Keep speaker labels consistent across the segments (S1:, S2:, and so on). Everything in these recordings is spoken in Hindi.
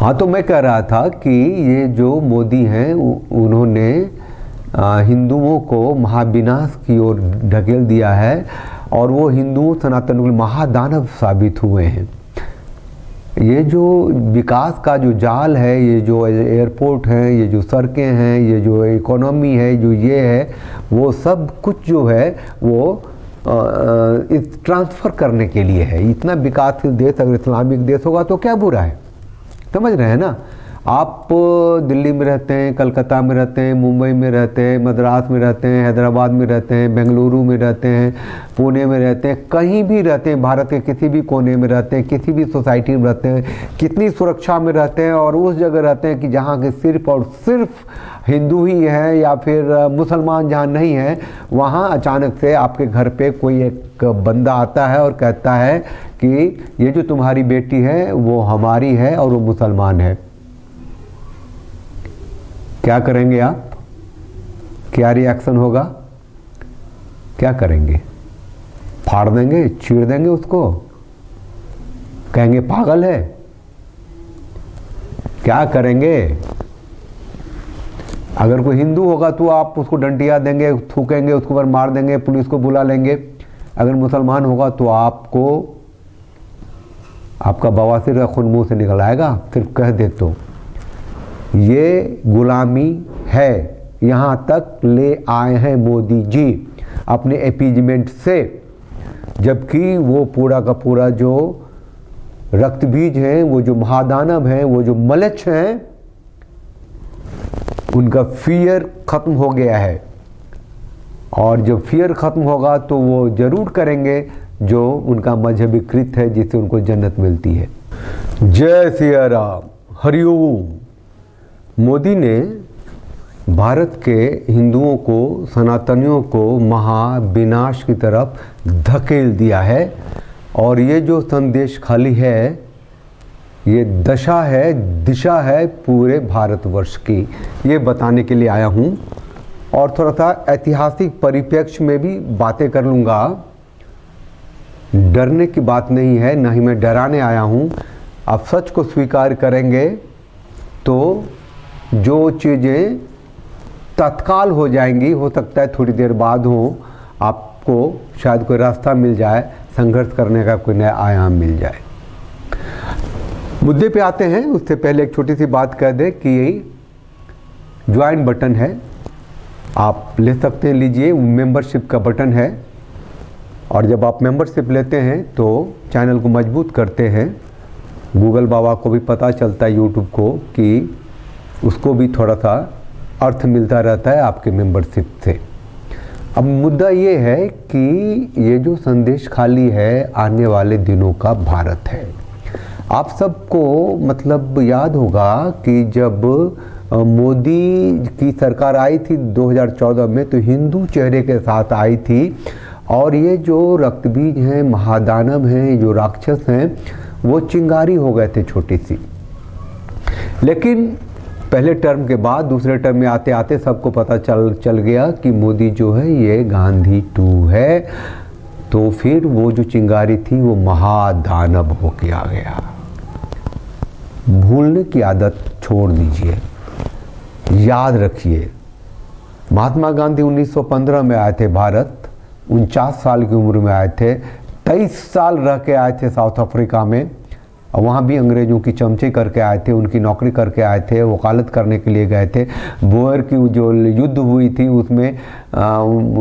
S1: हाँ, तो मैं कह रहा था कि ये जो मोदी हैं उन्होंने हिंदुओं को महाविनाश की ओर ढकेल दिया है और वो हिंदुओं सनातन के महादानव साबित हुए हैं। ये जो विकास का जो जाल है, ये जो एयरपोर्ट हैं, ये जो सड़कें हैं, ये जो इकोनॉमी है, जो ये है, वो सब कुछ जो है वो इस ट्रांसफ़र करने के लिए है। इतना विकासशील देश अगर इस्लामिक देश होगा तो क्या बुरा है, समझ रहे हैं ना। आप दिल्ली में रहते हैं, कलकत्ता में रहते हैं, मुंबई में रहते हैं, मद्रास में रहते हैं, हैदराबाद में रहते हैं, बेंगलुरु में रहते हैं, पुणे में रहते हैं, कहीं भी रहते हैं, भारत के किसी भी कोने में रहते हैं, किसी भी सोसाइटी में रहते हैं, कितनी सुरक्षा में रहते हैं और उस जगह रहते हैं कि जहाँ के सिर्फ और सिर्फ हिंदू ही हैं या फिर मुसलमान जहाँ नहीं हैं, वहाँ अचानक से आपके घर पे कोई एक बंदा आता है और कहता है कि ये जो तुम्हारी बेटी है वो हमारी है और वो मुसलमान है। क्या करेंगे आप? क्या रिएक्शन होगा? क्या करेंगे? फाड़ देंगे, चीर देंगे उसको, कहेंगे पागल है? क्या करेंगे? अगर कोई हिंदू होगा तो आप उसको डंडिया देंगे, थूकेंगे, उसके ऊपर मार देंगे, पुलिस को बुला लेंगे। अगर मुसलमान होगा तो आपका बवासीर का खून मुंह से निकल आएगा। सिर्फ कह दे तो ये गुलामी है, यहाँ तक ले आए हैं मोदी जी अपने एपीजमेंट से, जबकि वो पूरा का पूरा जो रक्तबीज हैं, वो जो महादानव हैं, वो जो मलच हैं, उनका फियर खत्म हो गया है। और जब फियर खत्म होगा तो वो जरूर करेंगे जो उनका मजहबी कृत्य है, जिससे उनको जन्नत मिलती है। जय सिया राम, हरिओम। मोदी ने भारत के हिंदुओं को, सनातनियों को महाविनाश की तरफ धकेल दिया है। और ये जो संदेश खाली है, ये दशा है, दिशा है पूरे भारतवर्ष की, ये बताने के लिए आया हूँ। और थोड़ा सा ऐतिहासिक परिप्रेक्ष्य में भी बातें कर लूँगा। डरने की बात नहीं है, ना ही मैं डराने आया हूँ। आप सच को स्वीकार करेंगे तो जो चीज़ें तत्काल हो जाएंगी, हो सकता है थोड़ी देर बाद हो, आपको शायद कोई रास्ता मिल जाए, संघर्ष करने का कोई नया आयाम मिल जाए। मुद्दे पे आते हैं, उससे पहले एक छोटी सी बात कह दें कि यही ज्वाइन बटन है, आप ले सकते हैं, लीजिए। मेंबरशिप का बटन है और जब आप मेंबरशिप लेते हैं तो चैनल को मजबूत करते हैं। गूगल बाबा को भी पता चलता है, यूट्यूब को, कि उसको भी थोड़ा सा अर्थ मिलता रहता है आपके मेंबरशिप से। अब मुद्दा ये है कि ये जो संदेश खाली है, आने वाले दिनों का भारत है। आप सबको मतलब याद होगा कि जब मोदी की सरकार आई थी 2014 में, तो हिंदू चेहरे के साथ आई थी। और ये जो रक्तबीज हैं, महादानव हैं, जो राक्षस हैं, वो चिंगारी हो गए थे छोटी सी। लेकिन पहले टर्म के बाद दूसरे टर्म में आते आते सबको पता चल गया कि मोदी जो है ये गांधी 2 है। तो फिर वो जो चिंगारी थी वो महादानव होके आ गया। भूलने की आदत छोड़ दीजिए, याद रखिए। महात्मा गांधी 1915 में आए थे भारत, 49 साल की उम्र में आए थे। 23 साल रह के आए थे साउथ अफ्रीका में, और वहाँ भी अंग्रेज़ों की चमचे करके आए थे, उनकी नौकरी करके आए थे, वकालत करने के लिए गए थे। बोअर की जो युद्ध हुई थी उसमें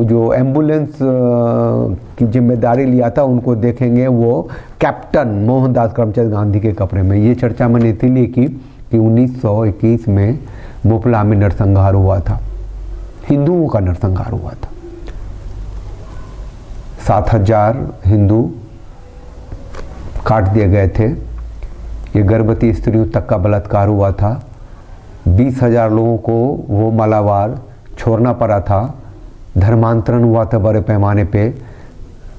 S1: जो एम्बुलेंस की जिम्मेदारी लिया था, उनको देखेंगे वो कैप्टन मोहनदास करमचंद गांधी के कपड़े में। ये चर्चा मैंने इसीलिए की कि 1921 में मोपला में नरसंहार हुआ था, हिंदुओं का नरसंहार हुआ था। 7000 हिंदू काट दिए गए थे। ये गर्भवती स्त्रियों तक का बलात्कार हुआ था। 20,000 लोगों को वो मालावार छोड़ना पड़ा था। धर्मांतरण हुआ था बड़े पैमाने पे।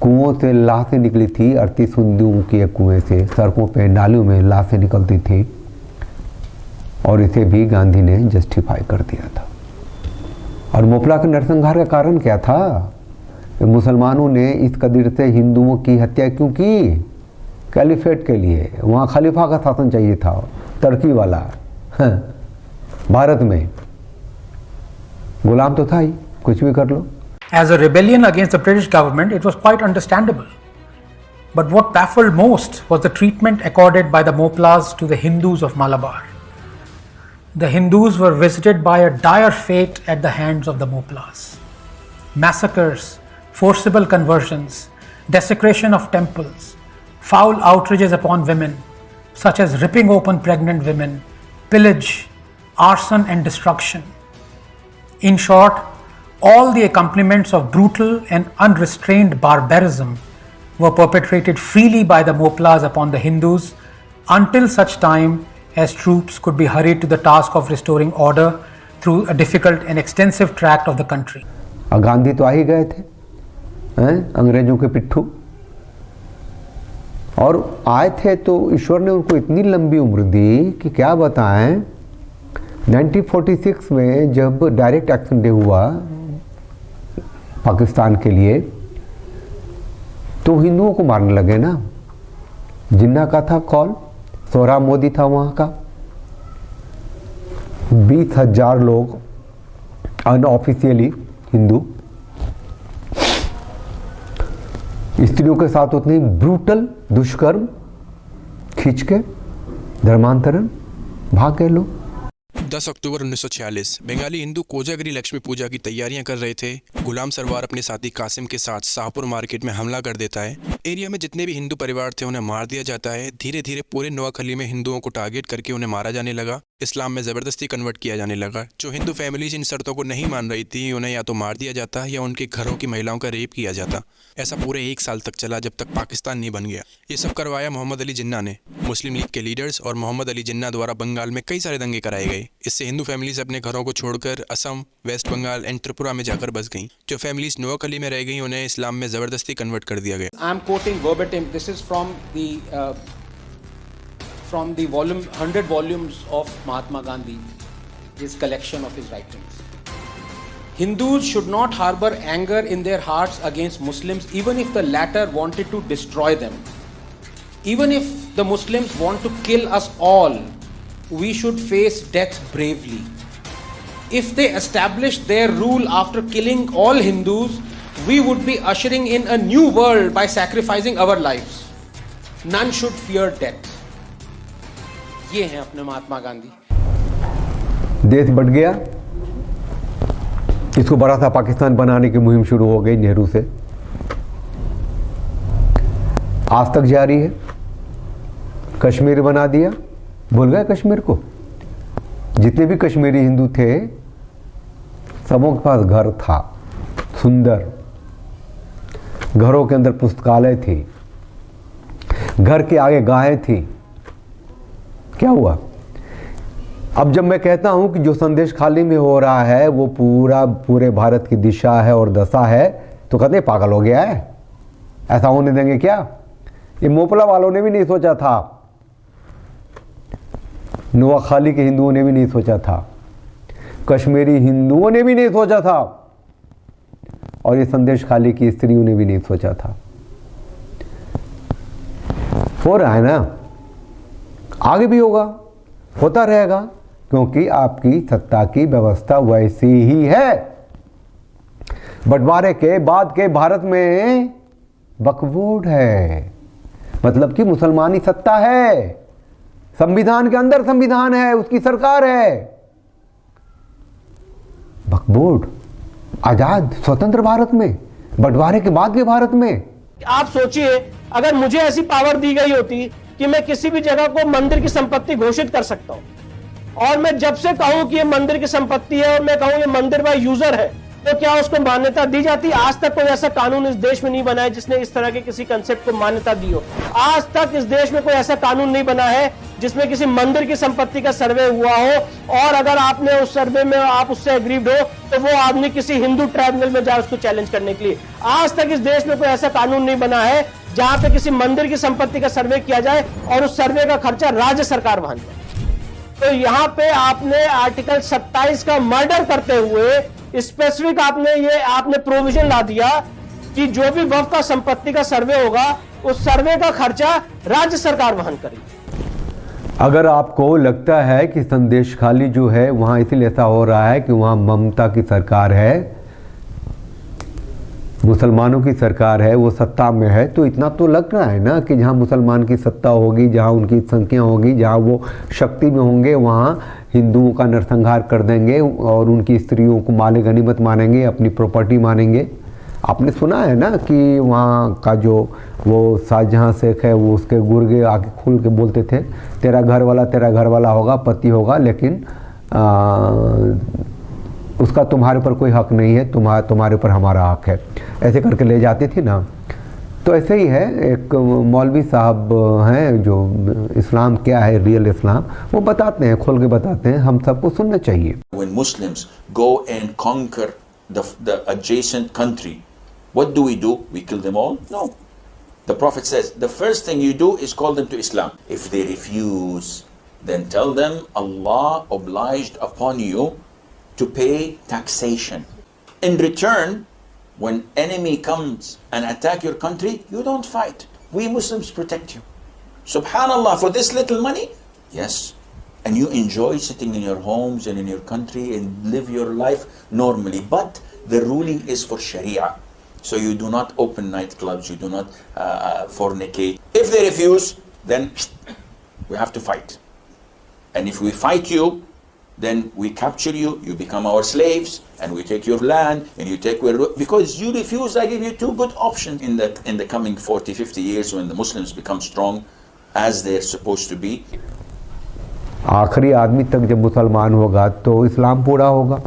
S1: कुओं से लाशें निकली थी, 38 हिंदुओं के कुएं से, सड़कों पे नालियों में लाशें निकलती थी। और इसे भी गांधी ने जस्टिफाई कर दिया था। और मोपला के नरसंहार का कारण क्या था? मुसलमानों ने इस कदर से हिंदुओं की हत्या क्यों की? कैलिफेट के लिए, वहाँ खलीफा का शासन चाहिए था। तरक्की वाला। हाँ, भारत में गुलाम तो था ही, कुछ भी कर लो।
S2: As a rebellion against the British government, it was quite understandable. But what baffled most was the treatment accorded by the Moplas to the Hindus of Malabar. The Hindus were visited by a dire fate at the hands of the Moplas. Massacres, forcible conversions, desecration of temples, foul outrages upon women, such as ripping open pregnant women, pillage, arson and destruction. In short, all the accompaniments of brutal and unrestrained barbarism were perpetrated freely by the Moplas upon the Hindus until such time as troops could be hurried to the task of restoring order through a difficult and extensive tract of the country.
S1: Gandhi तो आ ही गए थे, अंग्रेजों के पिट्ठू, और आए थे तो ईश्वर ने उनको इतनी लंबी उम्र दी कि क्या बताएं। 1946 में जब डायरेक्ट एक्शन डे हुआ पाकिस्तान के लिए, तो हिंदुओं को मारने लगे ना। जिन्ना का था कॉल, सोहराब मोदी था वहाँ का, 20,000 लोग अनऑफिशियली हिंदू, स्त्रियों के साथ उतने ब्रूटल दुष्कर्म, खींच के धर्मांतरण, भाग गए लोग।
S3: 10 अक्टूबर 1946 बंगाली हिंदू कोजागिरी लक्ष्मी पूजा की तैयारियां कर रहे थे। गुलाम सरवार अपने साथी कासिम के साथ शाहपुर मार्केट में हमला कर देता है। एरिया में जितने भी हिंदू परिवार थे उन्हें मार दिया जाता है। धीरे धीरे पूरे नोआखली में हिंदुओं को टारगेट करके उन्हें मारा जाने लगा। इस्लाम में ज़बरदस्ती कन्वर्ट किया जाने लगा। जो हिंदू फैमिलीज इन शर्तों को नहीं मान रही थी, उन्हें या तो मार दिया जाता या उनके घरों की महिलाओं का रेप किया जाता। ऐसा पूरे 1 साल तक चला, जब तक पाकिस्तान नहीं बन गया। ये सब करवाया मोहम्मद अली जिन्ना ने। मुस्लिम लीग के लीडर्स और मोहम्मद अली जिन्ना द्वारा बंगाल में कई सारे दंगे कराए गए। इससे हिंदू फैमिलीज अपने घरों को छोड़कर असम, वेस्ट बंगाल एंड त्रिपुरा में जाकर बस गईं। जो फैमिलीज नोआखली में रह गई, उन्हें इस्लाम में ज़बरदस्ती कन्वर्ट कर दिया गया।
S4: I am quoting verbatim. This is from the 100 volumes of Mahatma Gandhi, his collection of his writings. Hindus should not harbor anger in their hearts against Muslims, even if the latter wanted to destroy them. Even if the Muslims want to kill us all, we should face death bravely. If they establish their rule after killing all Hindus, we would be ushering in a new world by sacrificing our lives. None should fear death. ये हैं अपने महात्मा गांधी।
S1: देश बढ़ गया, इसको बड़ा सा पाकिस्तान बनाने की मुहिम शुरू हो गई नेहरू से। आज तक जारी है। कश्मीर बना दिया, भूल गए कश्मीर को। जितने भी कश्मीरी हिंदू थे, सबों के पास घर था, सुंदर। घरों के अंदर पुस्तकालय थी, घर के आगे गायें थी। क्या हुआ? अब जब मैं कहता हूं कि जो संदेश खाली में हो रहा है वो पूरे भारत की दिशा है और दशा है, तो कहते हैं पागल हो गया है, ऐसा होने देंगे क्या? ये मोपला वालों ने भी नहीं सोचा था, नोआखाली के हिंदुओं ने भी नहीं सोचा था, कश्मीरी हिंदुओं ने भी नहीं सोचा था, और ये संदेश खाली की स्त्रियों ने भी नहीं सोचा था। हो रहा है ना, आगे भी होगा, होता रहेगा, क्योंकि आपकी सत्ता की व्यवस्था वैसी ही है। बंटवारे के बाद के भारत में वक्फ है, मतलब कि मुसलमानी सत्ता है, संविधान के अंदर संविधान है, उसकी सरकार है। वक्फ बोर्ड आजाद स्वतंत्र भारत में, बंटवारे के बाद के भारत में।
S5: आप सोचिए, अगर मुझे ऐसी पावर दी गई होती कि मैं किसी भी जगह को मंदिर की संपत्ति घोषित कर सकता हूं, और मैं जब से कहूं कि ये मंदिर की संपत्ति है और मैं कहूं ये मंदिर का यूजर है, तो क्या उसको मान्यता दी जाती? आज तक कोई ऐसा कानून इस देश में नहीं बना है जिसने इस तरह के किसी कंसेप्ट को मान्यता दी हो। आज तक इस देश में कोई ऐसा कानून नहीं बना है जिसमें किसी मंदिर की संपत्ति का सर्वे हुआ हो, और अगर आपने उस सर्वे में आप उससे एग्रीड हो तो वो आदमी किसी हिंदू ट्राइब्यूनल में जाए उसको चैलेंज करने के लिए। आज तक इस देश में कोई ऐसा कानून नहीं बना है जहां पे किसी मंदिर की संपत्ति का सर्वे किया जाए और उस सर्वे का खर्चा राज्य सरकार वहन करे। तो यहाँ पे आपने आर्टिकल 27 का मर्डर करते हुए स्पेसिफिक आपने प्रोविजन ला दिया कि जो भी वक्फ का संपत्ति का सर्वे होगा उस सर्वे का खर्चा राज्य सरकार वहन करेगी।
S1: अगर आपको लगता है कि संदेश खाली जो है वहाँ इसलिए ऐसा हो रहा है कि वहाँ ममता की सरकार है, मुसलमानों की सरकार है, वो सत्ता में है, तो इतना तो लग रहा है ना कि जहाँ मुसलमान की सत्ता होगी, जहाँ उनकी संख्या होगी, जहाँ वो शक्ति में होंगे, वहाँ हिंदुओं का नरसंहार कर देंगे और उनकी स्त्रियों को माले गनीमत मानेंगे, अपनी प्रॉपर्टी मानेंगे। आपने सुना है ना कि वहाँ का जो वो शाहजहाँ शेख है, वो उसके गुर्गे आके खुल के बोलते थे, तेरा घर वाला होगा, पति होगा, लेकिन उसका तुम्हारे ऊपर कोई हक नहीं है, तुम्हारे ऊपर हमारा हक है, ऐसे करके ले जाती थी ना। तो ऐसे ही है, एक मौलवी साहब हैं जो इस्लाम क्या है, रियल इस्लाम, वो बताते हैं, खोल के बताते हैं, हम सबको सुनना चाहिए।
S6: When Muslims go and conquer the adjacent country, what do? We kill them all? No. The Prophet says, the first thing you do is call them to Islam. If they refuse, then tell them Allah obliged upon you to pay taxation. In return, when enemy comes and attack your country, you don't fight. We Muslims protect you. Subhanallah, for this little money? Yes. And you enjoy sitting in your homes and in your country and live your life normally. But the ruling is for Sharia. So you do not open nightclubs, you do not fornicate. If they refuse, then we have to fight. And if we fight you, then we capture you, you become our slaves, and we take your land, and you take because you refuse. I give you two good options in the coming 40-50 years when the Muslims become strong as they're supposed to be.
S1: आखिरी आदमी तक जब मुसलमान होगा तो इस्लाम पूरा होगा,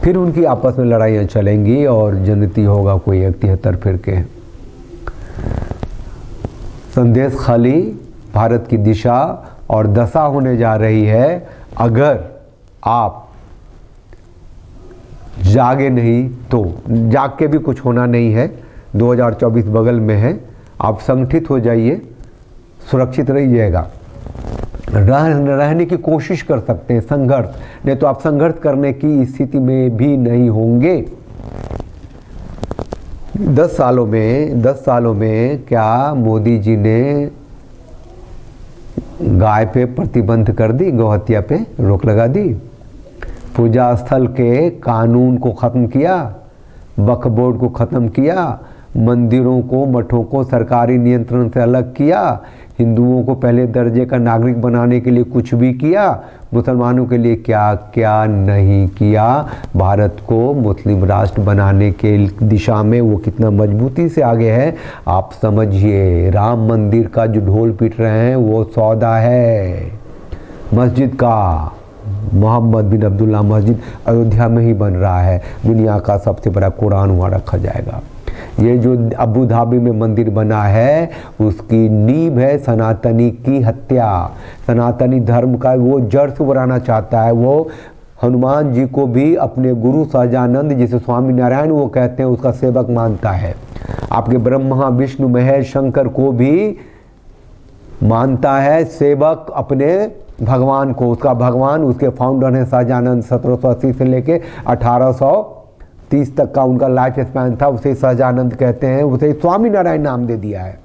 S1: फिर उनकी आपस में लड़ाइयाँ चलेंगी और जन्नती होगा कोई 73 फिरके। संदेश खाली भारत की दिशा और दशा होने जा रही है अगर आप जागे नहीं तो। जाग के भी कुछ होना नहीं है, 2024 बगल में है, आप संगठित हो जाइए, सुरक्षित रहिएगा, रहने की कोशिश कर सकते हैं, संघर्ष, नहीं तो आप संघर्ष करने की स्थिति में भी नहीं होंगे। 10 सालों में क्या मोदी जी ने गाय पे प्रतिबंध कर दी, गौहत्या पे रोक लगा दी, पूजा स्थल के कानून को ख़त्म किया, वक्फ बोर्ड को ख़त्म किया, मंदिरों को, मठों को सरकारी नियंत्रण से अलग किया, हिंदुओं को पहले दर्जे का नागरिक बनाने के लिए कुछ भी किया, मुसलमानों के लिए क्या क्या नहीं किया। भारत को मुस्लिम राष्ट्र बनाने के दिशा में वो कितना मजबूती से आगे है आप समझिए। राम मंदिर का जो ढोल पीट रहे हैं वो सौदा है मस्जिद का, मोहम्मद बिन अब्दुल्ला मस्जिद अयोध्या में ही बन रहा है, दुनिया का सबसे बड़ा कुरान वहाँ रखा जाएगा। ये जो अबू धाबी में मंदिर बना है उसकी नींव है सनातनी की हत्या, सनातनी धर्म का वो जड़ से बनाना चाहता है। वो हनुमान जी को भी अपने गुरु सहजानंद जिसे स्वामी नारायण वो कहते हैं उसका सेवक मानता है, आपके ब्रह्मा विष्णु महेश शंकर को भी मानता है सेवक अपने भगवान को। उसका भगवान उसके फाउंडर हैं सहजानंद, 1780 से लेके 1830 तक का उनका लाइफ स्पैन था, उसे सहजानंद कहते हैं, उसे स्वामी नारायण नाम दे दिया है।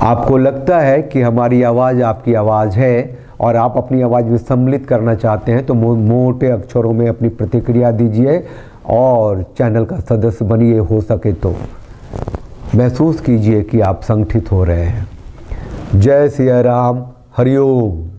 S1: आपको लगता है कि हमारी आवाज़ आपकी आवाज़ है और आप अपनी आवाज़ में सम्मिलित करना चाहते हैं तो मोटे अक्षरों में अपनी प्रतिक्रिया दीजिए और चैनल का सदस्य बनिए, हो सके तो महसूस कीजिए कि आप संगठित हो रहे हैं। जय सिया राम, हरिओम।